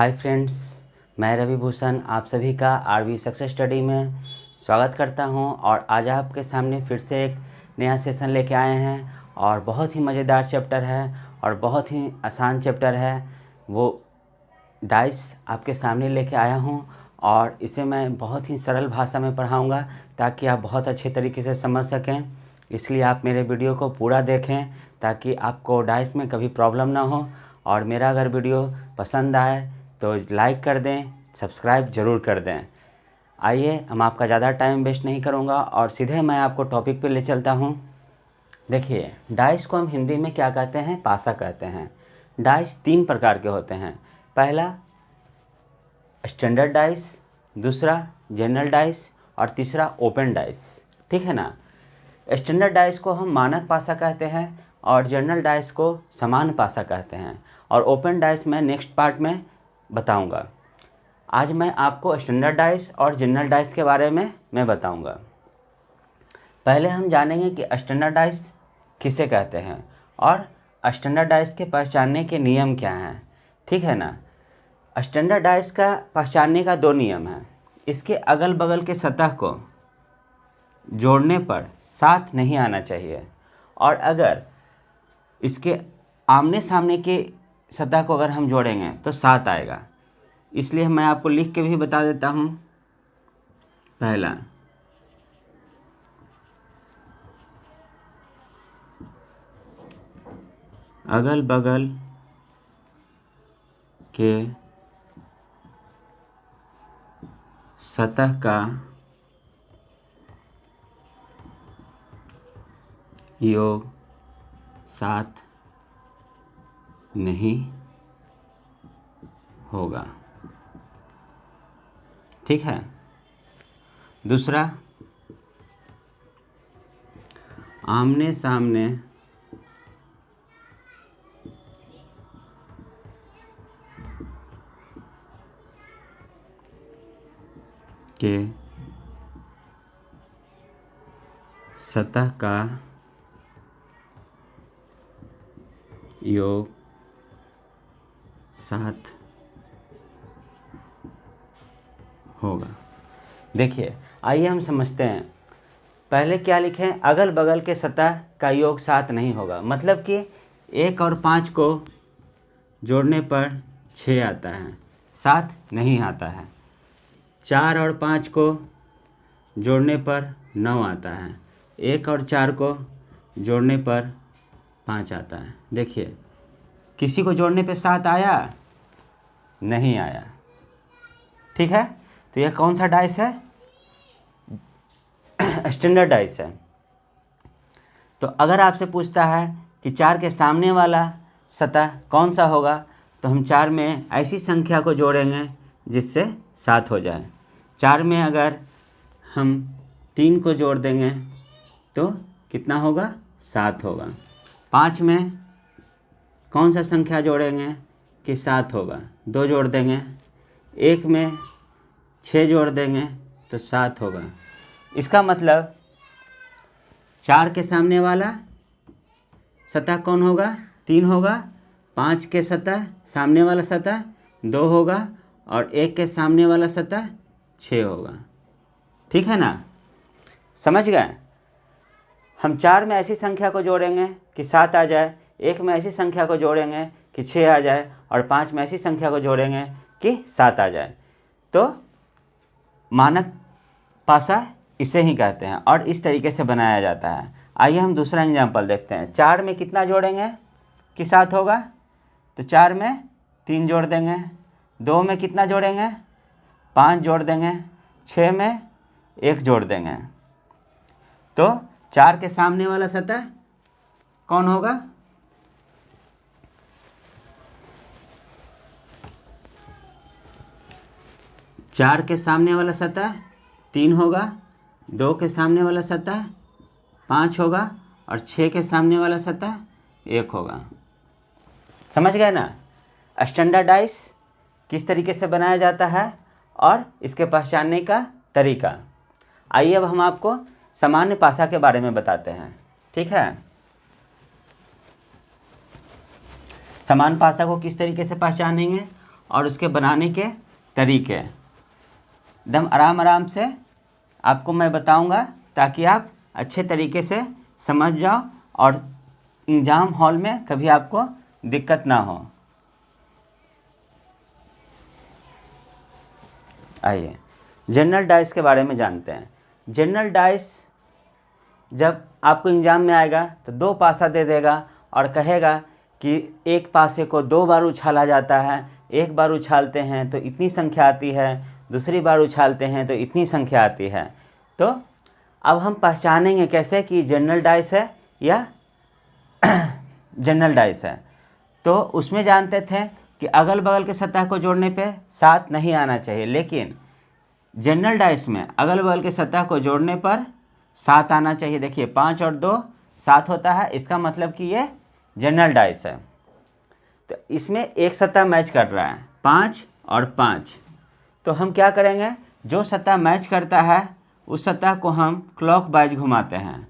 Hi friends, मैं रवि भूषण आप सभी का आरवी सक्सेस स्टडी में स्वागत करता हूं। और आज आपके सामने फिर से एक नया सेशन लेके आए हैं और बहुत ही मज़ेदार चैप्टर है और बहुत ही आसान चैप्टर है। वो डाइस आपके सामने लेके आया हूं और इसे मैं बहुत ही सरल भाषा में पढ़ाऊंगा ताकि आप बहुत अच्छे तरीके से समझ सकें। इसलिए आप मेरे वीडियो को पूरा देखें ताकि आपको डाइस में कभी प्रॉब्लम ना हो। और मेरा अगर वीडियो पसंद आए तो लाइक कर दें, सब्सक्राइब ज़रूर कर दें। आइए, हम आपका ज़्यादा टाइम वेस्ट नहीं करूँगा और सीधे मैं आपको टॉपिक पे ले चलता हूँ। देखिए, डाइस को हम हिंदी में क्या कहते हैं? पासा कहते हैं। डाइस 3 प्रकार के होते हैं। पहला स्टैंडर्ड डाइस, दूसरा जनरल डाइस और तीसरा ओपन डाइस। ठीक है ना। स्टैंडर्ड डाइस को हम मानक पासा कहते हैं और जनरल डाइस को सामान्य पासा कहते हैं। और ओपन डाइस मैं नेक्स्ट पार्ट में बताऊंगा। आज मैं आपको स्टैंडर्ड डाइस और जनरल डाइस के बारे में मैं बताऊंगा। पहले हम जानेंगे कि स्टैंडर्ड डाइस किसे कहते हैं और स्टैंडर्ड डाइस के पहचानने के नियम क्या हैं। ठीक है ना। स्टैंडर्ड डाइस का पहचानने का 2 नियम हैं। इसके अगल बगल के सतह को जोड़ने पर साथ नहीं आना चाहिए और अगर इसके आमने सामने के सतह को अगर हम जोड़ेंगे तो साथ आएगा। इसलिए मैं आपको लिख के भी बता देता हूँ। पहला, अगल बगल के सतह का योग साथ नहीं होगा। ठीक है। दूसरा, आमने सामने के सतह का योग साथ होगा। देखिए, आइए हम समझते हैं। पहले क्या लिखें? अगल बगल के सतह का योग साथ नहीं होगा। मतलब कि 1 और 5 को जोड़ने पर 6 आता है, 7 नहीं आता है। 4 और 5 को जोड़ने पर 9 आता है। 1 और 4 को जोड़ने पर 5 आता है। देखिए, किसी को जोड़ने पे 7 आया? नहीं आया। ठीक है। तो यह कौन सा डाइस है? स्टैंडर्ड डाइस है। तो अगर आपसे पूछता है कि 4 के सामने वाला सतह कौन सा होगा, तो हम 4 में ऐसी संख्या को जोड़ेंगे जिससे 7 हो जाए। 4 में अगर हम 3 को जोड़ देंगे तो कितना होगा? 7 होगा। 5 में कौन सा संख्या जोड़ेंगे कि 7 होगा? 2 जोड़ देंगे। 1 में 6 जोड़ देंगे तो 7 होगा। इसका मतलब 4 के सामने वाला सतह कौन होगा? 3 होगा। 5 के सतह सामने वाला सतह 2 होगा और 1 के सामने वाला सतह 6 होगा। ठीक है ना। समझ गए? हम 4 में ऐसी संख्या को जोड़ेंगे कि 7 आ जाए, 1 में ऐसी संख्या को जोड़ेंगे कि 6 आ जाए और 5 में ऐसी संख्या को जोड़ेंगे कि 7 आ जाए। तो मानक पासा इसे ही कहते हैं और इस तरीके से बनाया जाता है। आइए हम दूसरा एग्जाम्पल देखते हैं। 4 में कितना जोड़ेंगे कि 7 होगा? तो 4 में 3 जोड़ देंगे। 2 में कितना जोड़ेंगे? 5 जोड़ देंगे। 6 में 1 जोड़ देंगे। तो 4 के सामने वाला सतह कौन होगा? चार के सामने वाला सतह 3 होगा। 2 के सामने वाला सतह 5 होगा और 6 के सामने वाला सतह 1 होगा। समझ गए ना। स्टैंडर्ड डाइस किस तरीके से बनाया जाता है और इसके पहचानने का तरीका। आइए अब हम आपको सामान्य पासा के बारे में बताते हैं। ठीक है। समान पासा को किस तरीके से पहचानेंगे और उसके बनाने के तरीके एकदम आराम आराम से आपको मैं बताऊंगा, ताकि आप अच्छे तरीके से समझ जाओ और एग्ज़ाम हॉल में कभी आपको दिक्कत ना हो। आइए जनरल डाइस के बारे में जानते हैं। जनरल डाइस जब आपको एग्ज़ाम में आएगा तो 2 पासा दे देगा और कहेगा कि एक पासे को 2 बार उछाला जाता है, एक बार उछालते हैं तो इतनी संख्या आती है, दूसरी बार उछालते हैं तो इतनी संख्या आती है। तो अब हम पहचानेंगे कैसे कि जनरल डाइस है या जनरल डाइस है। तो उसमें जानते थे कि अगल बगल के सतह को जोड़ने पे 7 नहीं आना चाहिए, लेकिन जनरल डाइस में अगल बगल के सतह को जोड़ने पर 7 आना चाहिए। देखिए 5 और 2 7 होता है, इसका मतलब कि ये जनरल डाइस है। तो इसमें एक सतह मैच कर रहा है 5 और 5, तो हम क्या करेंगे, जो सतह मैच करता है उस सतह को हम क्लॉकवाइज घुमाते हैं।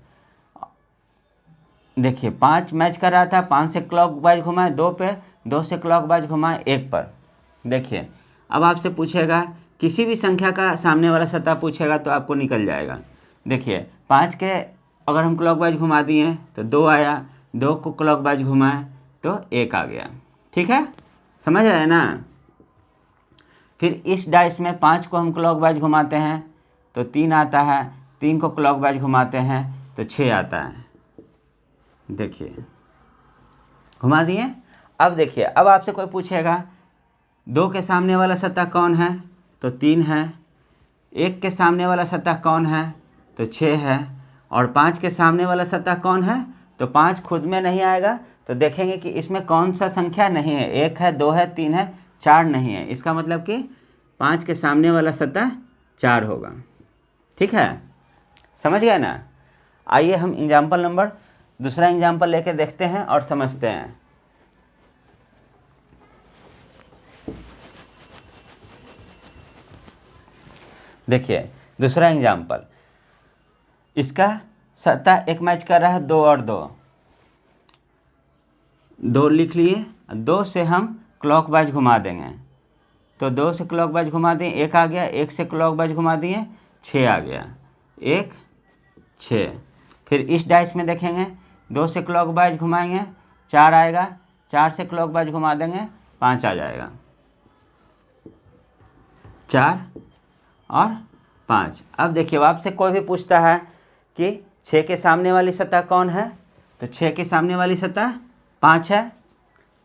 देखिए 5 मैच कर रहा था, 5 से क्लॉकवाइज घुमाए 2 पे, 2 से क्लॉकवाइज घुमाए 1 पर। देखिए अब आपसे पूछेगा, किसी भी संख्या का सामने वाला सतह पूछेगा तो आपको निकल जाएगा। देखिए 5 के अगर हम क्लॉकवाइज घुमा दिए तो 2 आया, 2 को क्लॉकवाइज घुमाए तो 1 आ गया। ठीक है, समझ रहे हैं ना। फिर इस डाइस में 5 को हम क्लॉकवाइज घुमाते हैं तो 3 आता है, 3 को क्लॉकवाइज घुमाते हैं तो 6 आता है। देखिए घुमा दिए। अब देखिए, अब आपसे कोई पूछेगा 2 के सामने वाला सतह कौन है तो 3 है, 1 के सामने वाला सतह कौन है तो 6 है, और 5 के सामने वाला सतह कौन है तो 5 खुद में नहीं आएगा। तो देखेंगे कि इसमें कौन सा संख्या नहीं है, 1 है, 2 है, 3 है, 4 नहीं है। इसका मतलब कि 5 के सामने वाला सतह 4 होगा। ठीक है, समझ गए ना। आइए हम दूसरा एग्जाम्पल लेके देखते हैं और समझते हैं। देखिए दूसरा एग्जाम्पल, इसका सतह एक मैच कर रहा है 2 और 2, 2 लिख लिए, 2 से हम क्लॉकवाइज घुमा देंगे तो 2 से क्लॉकवाइज घुमा दिए 1 आ गया, 1 से क्लॉकवाइज घुमा दिए 6 आ गया, 1 6। फिर इस डाइस में देखेंगे 2 से क्लॉकवाइज घुमाएंगे 4 आएगा, 4 से क्लॉकवाइज घुमा देंगे 5 आ जाएगा। 4 और 5। अब देखिए आपसे कोई भी पूछता है कि 6 के सामने वाली सतह कौन है तो 6 के सामने वाली सतह 5 है,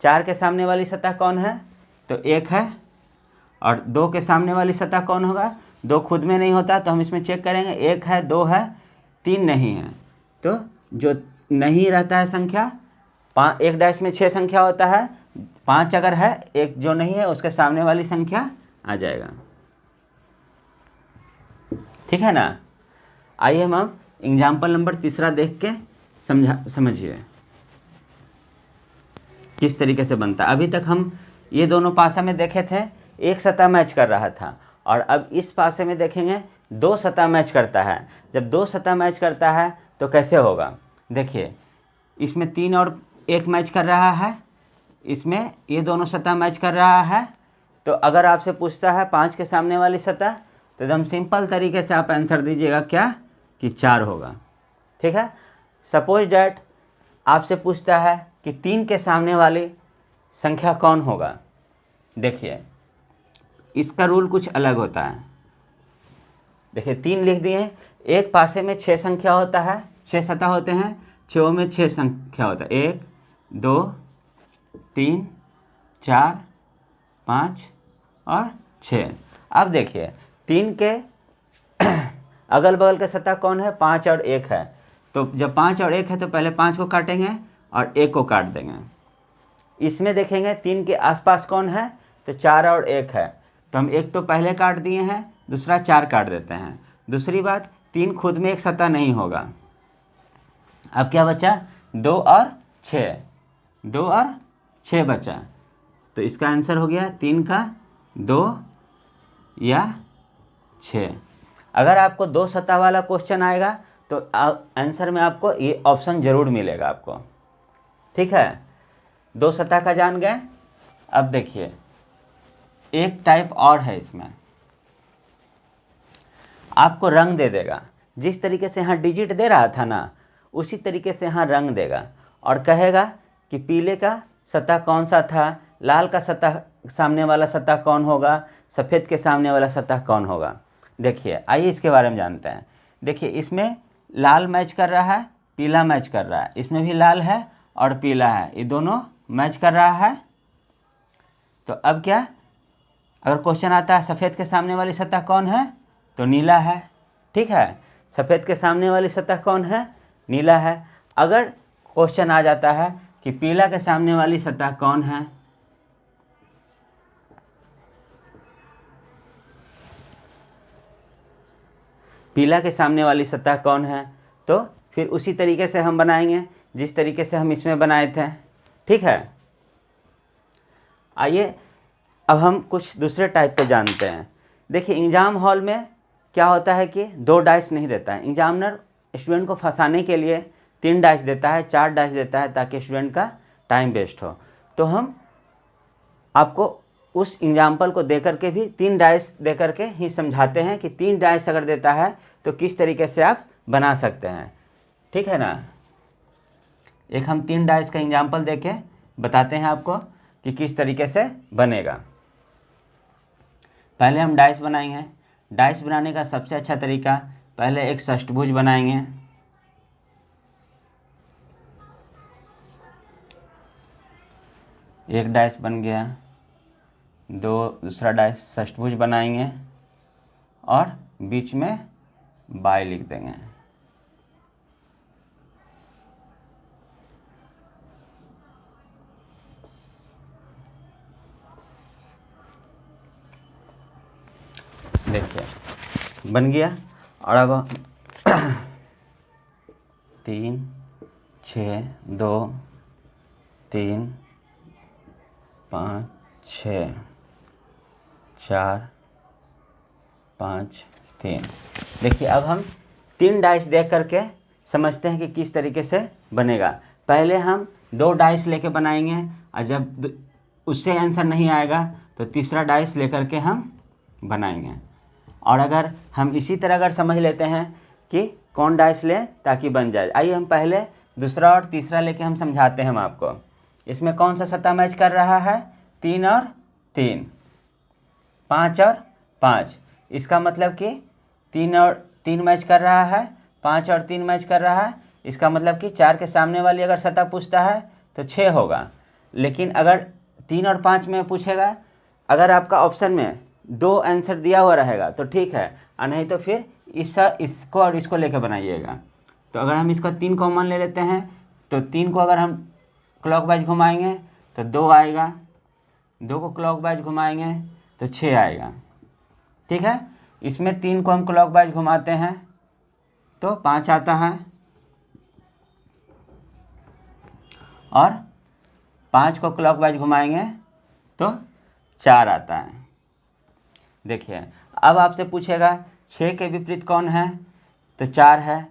4 के सामने वाली सतह कौन है तो 1 है, और 2 के सामने वाली सतह कौन होगा, 2 खुद में नहीं होता तो हम इसमें चेक करेंगे, 1 है, 2 है, 3 नहीं है। तो जो नहीं रहता है संख्या, एक डाइस में 6 संख्या होता है, 5 अगर है, एक जो नहीं है उसके सामने वाली संख्या आ जाएगा। ठीक है ना। आइए हम एग्जाम्पल नंबर तीसरा देख के समझिए किस तरीके से बनता है। अभी तक हम ये दोनों पासा में देखे थे, एक सतह मैच कर रहा था, और अब इस पासे में देखेंगे 2 सतह मैच करता है। जब 2 सतह मैच करता है तो कैसे होगा, देखिए इसमें 3 और 1 मैच कर रहा है, इसमें ये दोनों सतह मैच कर रहा है। तो अगर आपसे पूछता है 5 के सामने वाली सतह, तो एकदम सिंपल तरीके से आप आंसर दीजिएगा क्या, कि 4 होगा। ठीक है। सपोज डैट आपसे पूछता है कि 3 के सामने वाली संख्या कौन होगा। देखिए इसका रूल कुछ अलग होता है। देखिए 3 लिख दिए, एक पासे में 6 संख्या होता है, 6 सतह होते हैं, 6 में 6 संख्या होता है, 1 2 3 4 5 और 6। अब देखिए 3 के अगल बगल के सतह कौन है, 5 और 1 है। तो जब 5 और 1 है तो पहले 5 को काटेंगे और 1 को काट देंगे। इसमें देखेंगे 3 के आसपास कौन है, तो 4 और 1 है, तो हम 1 तो पहले काट दिए हैं, दूसरा 4 काट देते हैं। दूसरी बात, 3 खुद में एक सतह नहीं होगा। अब क्या बचा, 2 और 6, 2 और 6 बचा। तो इसका आंसर हो गया 3 का 2 या 6। अगर आपको 2 सतह वाला क्वेश्चन आएगा तो आंसर में आपको ये ऑप्शन ज़रूर मिलेगा आपको। ठीक है, 2 सतह का जान गए। अब देखिए एक टाइप और है, इसमें आपको रंग दे देगा। जिस तरीके से यहाँ डिजिट दे रहा था ना, उसी तरीके से यहाँ रंग देगा और कहेगा कि पीले का सतह कौन सा था, लाल का सतह सामने वाला सतह कौन होगा, सफ़ेद के सामने वाला सतह कौन होगा। देखिए, आइए इसके बारे में जानते हैं। देखिए, इसमें लाल मैच कर रहा है, पीला मैच कर रहा है, इसमें भी लाल है और पीला है, ये दोनों मैच कर रहा है। तो अब क्या, अगर क्वेश्चन आता है सफ़ेद के सामने वाली सतह कौन है, तो नीला है। ठीक है, सफ़ेद के सामने वाली सतह कौन है, नीला है। अगर क्वेश्चन आ जाता है कि पीला के सामने वाली सतह कौन है, पीला के सामने वाली सतह कौन है, तो फिर उसी तरीके से हम बनाएंगे जिस तरीके से हम इसमें बनाए थे। ठीक है, आइए अब हम कुछ दूसरे टाइप पे जानते हैं। देखिए, एग्ज़ाम हॉल में क्या होता है कि 2 डाइस नहीं देता है एग्जामिनर, स्टूडेंट को फंसाने के लिए 3 डाइस देता है, 4 डाइस देता है, ताकि स्टूडेंट का टाइम वेस्ट हो। तो हम आपको उस एग्जाम्पल को दे करके भी 3 डाइस दे करके ही समझाते हैं कि 3 डाइस अगर देता है तो किस तरीके से आप बना सकते हैं। ठीक है ना, एक हम 3 डाइस का एग्जाम्पल दे के बताते हैं आपको कि किस तरीके से बनेगा। पहले हम डाइस बनाएंगे। डाइस बनाने का सबसे अच्छा तरीका, पहले एक षष्ठभुज बनाएंगे। एक डाइस बन गया, दूसरा डाइस षष्ठभुज बनाएंगे और बीच में बाय लिख देंगे। देखिए बन गया। और अब 3 6 2 3 5 6 4 5 3। देखिए, अब हम 3 डाइस देख करके समझते हैं कि किस तरीके से बनेगा। पहले हम 2 डाइस लेके बनाएंगे और जब उससे आंसर नहीं आएगा तो तीसरा डाइस लेकर के हम बनाएंगे। और अगर हम इसी तरह अगर समझ लेते हैं कि कौन डाइस लें ताकि बन जाए, आइए हम पहले दूसरा और तीसरा लेके हम समझाते हैं हम आपको। इसमें कौन सा सतह मैच कर रहा है, 3 और 3, 5 और 5। इसका मतलब कि 3 और 3 मैच कर रहा है, 5 और 3 मैच कर रहा है। इसका मतलब कि 4 के सामने वाली अगर सतह पूछता है तो 6 होगा। लेकिन अगर 3 और 5 में पूछेगा, अगर आपका ऑप्शन में 2 आंसर दिया हुआ रहेगा तो ठीक है, और नहीं तो फिर इसको और इसको लेकर बनाइएगा। तो अगर हम इसका 3 कॉमन ले लेते हैं तो 3 को अगर हम क्लॉकवाइज घुमाएंगे तो 2 आएगा, 2 को क्लॉकवाइज घुमाएंगे तो 6 आएगा। ठीक है, इसमें 3 को हम क्लॉकवाइज घुमाते हैं तो 5 आता है और 5 को क्लॉकवाइज घुमाएंगे तो 4 आता है। देखिए, अब आपसे पूछेगा 6 के विपरीत कौन है, तो 4 है।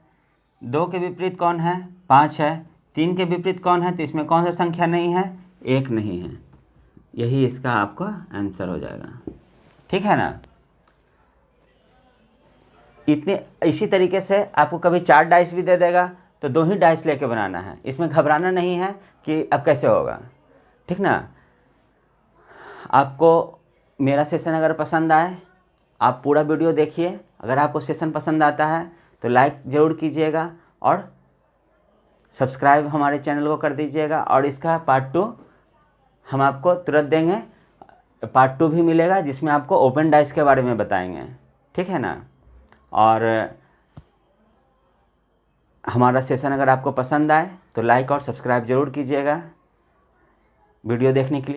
2 के विपरीत कौन है, 5 है। 3 के विपरीत कौन है, तो इसमें कौन सा संख्या नहीं है, 1 नहीं है। यही इसका आपका आंसर हो जाएगा। ठीक है ना। इसी तरीके से आपको कभी 4 डाइस भी दे देगा तो 2 ही डाइस लेके बनाना है, इसमें घबराना नहीं है कि अब कैसे होगा। ठीक ना। आपको मेरा सेशन अगर पसंद आए, आप पूरा वीडियो देखिए। अगर आपको सेशन पसंद आता है तो लाइक ज़रूर कीजिएगा और सब्सक्राइब हमारे चैनल को कर दीजिएगा। और इसका पार्ट 2 हम आपको तुरंत देंगे। पार्ट 2 भी मिलेगा जिसमें आपको ओपन डाइस के बारे में बताएंगे। ठीक है ना। और हमारा सेशन अगर आपको पसंद आए तो लाइक और सब्सक्राइब ज़रूर कीजिएगा वीडियो देखने के लिए।